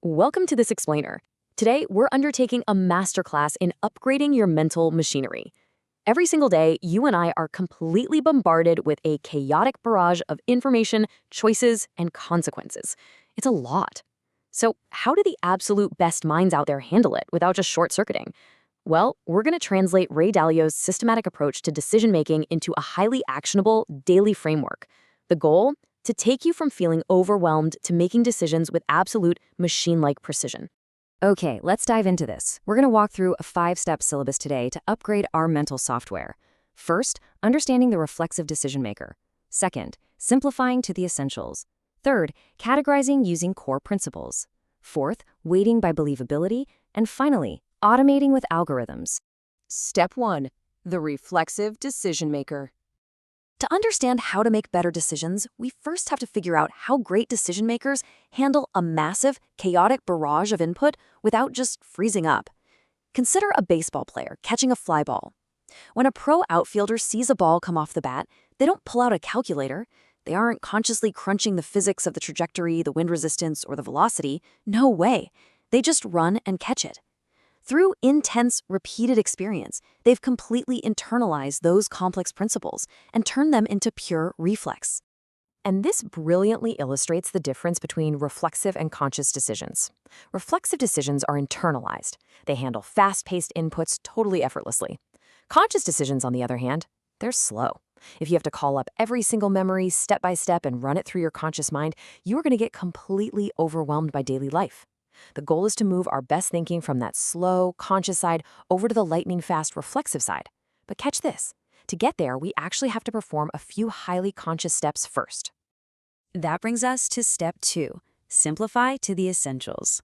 Welcome to This Explainer. Today, we're undertaking a masterclass in upgrading your mental machinery. Every single day, you and I are completely bombarded with a chaotic barrage of information, choices, and consequences. It's a lot. So, how do the absolute best minds out there handle it without just short-circuiting? Well, we're going to translate Ray Dalio's systematic approach to decision-making into a highly actionable daily framework. The goal? To take you from feeling overwhelmed to making decisions with absolute machine-like precision. Okay, let's dive into this. We're going to walk through a 5-step syllabus today to upgrade our mental software. First, understanding the reflexive decision maker. Second, simplifying to the essentials. Third, categorizing using core principles. Fourth, weighting by believability. And finally, automating with algorithms. Step 1. The reflexive decision maker. To understand how to make better decisions, we first have to figure out how great decision makers handle a massive, chaotic barrage of input without just freezing up. Consider a baseball player catching a fly ball. When a pro outfielder sees a ball come off the bat, they don't pull out a calculator. They aren't consciously crunching the physics of the trajectory, the wind resistance, or the velocity. No way. They just run and catch it. Through intense, repeated experience, they've completely internalized those complex principles and turned them into pure reflex. And this brilliantly illustrates the difference between reflexive and conscious decisions. Reflexive decisions are internalized. They handle fast-paced inputs totally effortlessly. Conscious decisions, on the other hand, they're slow. If you have to call up every single memory step by step and run it through your conscious mind, you're going to get completely overwhelmed by daily life. The goal is to move our best thinking from that slow, conscious side over to the lightning-fast, reflexive side. But catch this. To get there, we actually have to perform a few highly conscious steps first. That brings us to step 2, simplify to the essentials.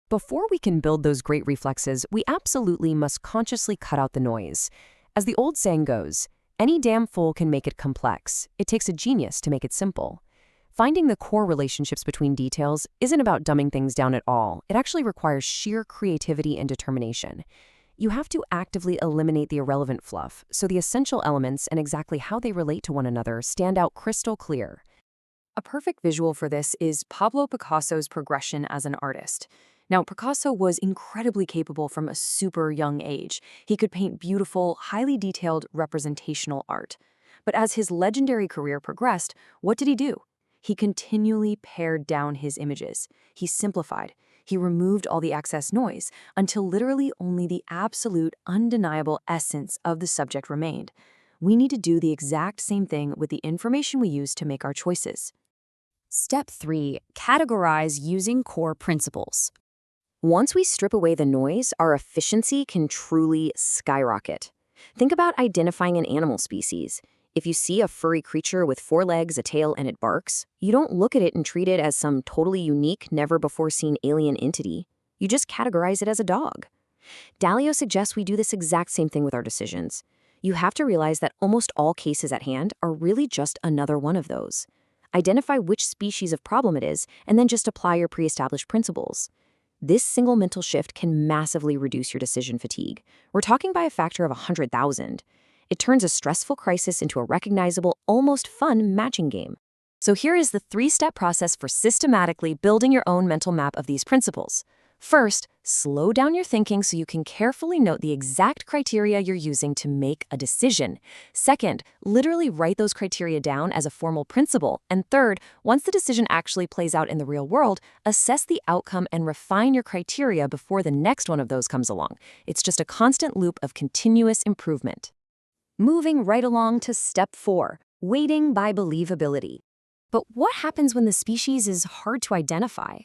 Before we can build those great reflexes, we absolutely must consciously cut out the noise. As the old saying goes, any damn fool can make it complex. It takes a genius to make it simple. Finding the core relationships between details isn't about dumbing things down at all. It actually requires sheer creativity and determination. You have to actively eliminate the irrelevant fluff, so the essential elements and exactly how they relate to one another stand out crystal clear. A perfect visual for this is Pablo Picasso's progression as an artist. Now, Picasso was incredibly capable from a super young age. He could paint beautiful, highly detailed representational art. But as his legendary career progressed, what did he do? He continually pared down his images. He simplified. He removed all the excess noise until literally only the absolute, undeniable essence of the subject remained. We need to do the exact same thing with the information we use to make our choices. Step 3, categorize using core principles. Once we strip away the noise, our efficiency can truly skyrocket. Think about identifying an animal species. If you see a furry creature with 4 legs, a tail, and it barks, you don't look at it and treat it as some totally unique, never-before-seen alien entity. You just categorize it as a dog. Dalio suggests we do this exact same thing with our decisions. You have to realize that almost all cases at hand are really just another one of those. Identify which species of problem it is, and then just apply your pre-established principles. This single mental shift can massively reduce your decision fatigue. We're talking by a factor of 100,000. It turns a stressful crisis into a recognizable, almost fun matching game. So here is the 3-step process for systematically building your own mental map of these principles. First, slow down your thinking so you can carefully note the exact criteria you're using to make a decision. Second, literally write those criteria down as a formal principle. And third, once the decision actually plays out in the real world, assess the outcome and refine your criteria before the next one of those comes along. It's just a constant loop of continuous improvement. Moving right along to step 4, weighting by believability. But what happens when the species is hard to identify?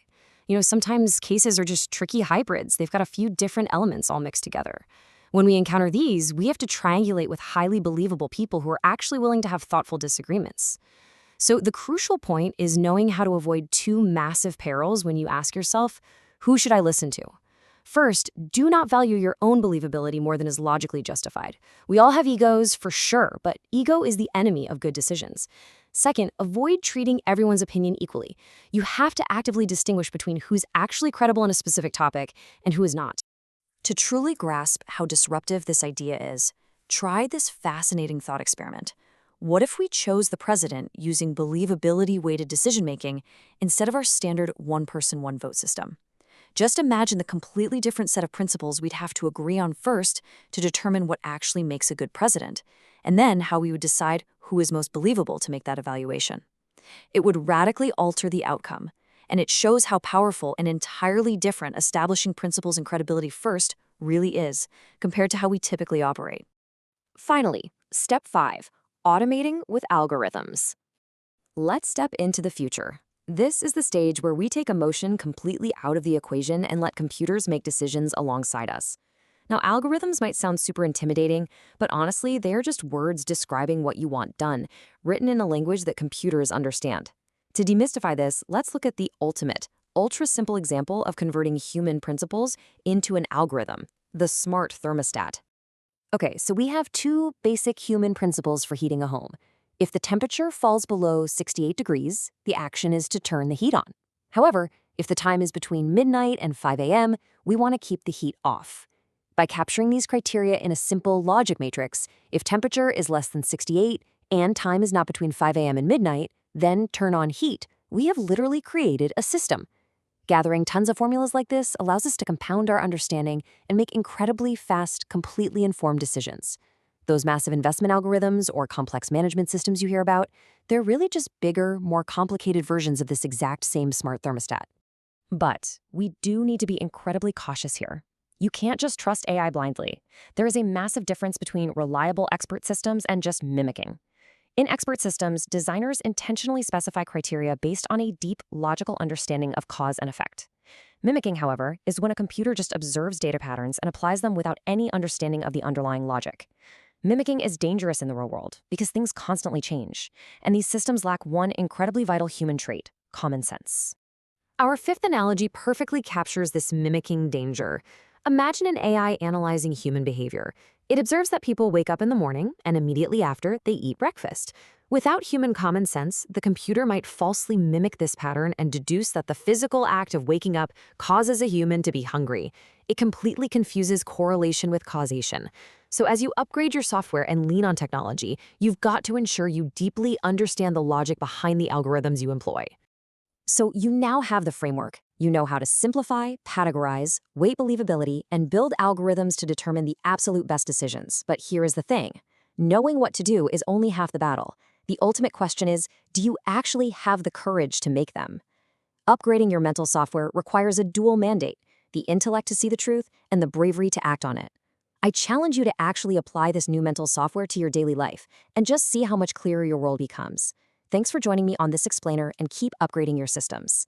Sometimes cases are just tricky hybrids. They've got a few different elements all mixed together. When we encounter these, we have to triangulate with highly believable people who are actually willing to have thoughtful disagreements. So the crucial point is knowing how to avoid 2 massive perils when you ask yourself, who should I listen to? First, do not value your own believability more than is logically justified. We all have egos, for sure, but ego is the enemy of good decisions. Second, avoid treating everyone's opinion equally. You have to actively distinguish between who's actually credible on a specific topic and who is not. To truly grasp how disruptive this idea is, try this fascinating thought experiment. What if we chose the president using believability-weighted decision-making instead of our standard one-person, one-vote system? Just imagine the completely different set of principles we'd have to agree on first to determine what actually makes a good president, and then how we would decide who is most believable to make that evaluation. It would radically alter the outcome, and it shows how powerful and entirely different establishing principles and credibility first really is, compared to how we typically operate. Finally, step 5, automating with algorithms. Let's step into the future. This is the stage where we take emotion completely out of the equation and let computers make decisions alongside us. Now, algorithms might sound super intimidating, but honestly, they're just words describing what you want done, written in a language that computers understand. To demystify this, let's look at the ultimate, ultra-simple example of converting human principles into an algorithm, the smart thermostat. Okay, so we have two basic human principles for heating a home. If the temperature falls below 68 degrees, the action is to turn the heat on. However, if the time is between midnight and 5 a.m., we want to keep the heat off. By capturing these criteria in a simple logic matrix, if temperature is less than 68 and time is not between 5 a.m. and midnight, then turn on heat, we have literally created a system. Gathering tons of formulas like this allows us to compound our understanding and make incredibly fast, completely informed decisions. Those massive investment algorithms or complex management systems you hear about, they're really just bigger, more complicated versions of this exact same smart thermostat. But we do need to be incredibly cautious here. You can't just trust AI blindly. There is a massive difference between reliable expert systems and just mimicking. In expert systems, designers intentionally specify criteria based on a deep, logical understanding of cause and effect. Mimicking, however, is when a computer just observes data patterns and applies them without any understanding of the underlying logic. Mimicking is dangerous in the real world because things constantly change, and these systems lack one incredibly vital human trait: common sense. Our fifth analogy perfectly captures this mimicking danger. Imagine an AI analyzing human behavior. It observes that people wake up in the morning and immediately after they eat breakfast. Without human common sense, the computer might falsely mimic this pattern and deduce that the physical act of waking up causes a human to be hungry. It completely confuses correlation with causation. So as you upgrade your software and lean on technology, you've got to ensure you deeply understand the logic behind the algorithms you employ. So you now have the framework. You know how to simplify, categorize, weight believability, and build algorithms to determine the absolute best decisions. But here is the thing. Knowing what to do is only half the battle. The ultimate question is, do you actually have the courage to make them? Upgrading your mental software requires a dual mandate: the intellect to see the truth and the bravery to act on it. I challenge you to actually apply this new mental software to your daily life and just see how much clearer your world becomes. Thanks for joining me on this explainer, and keep upgrading your systems.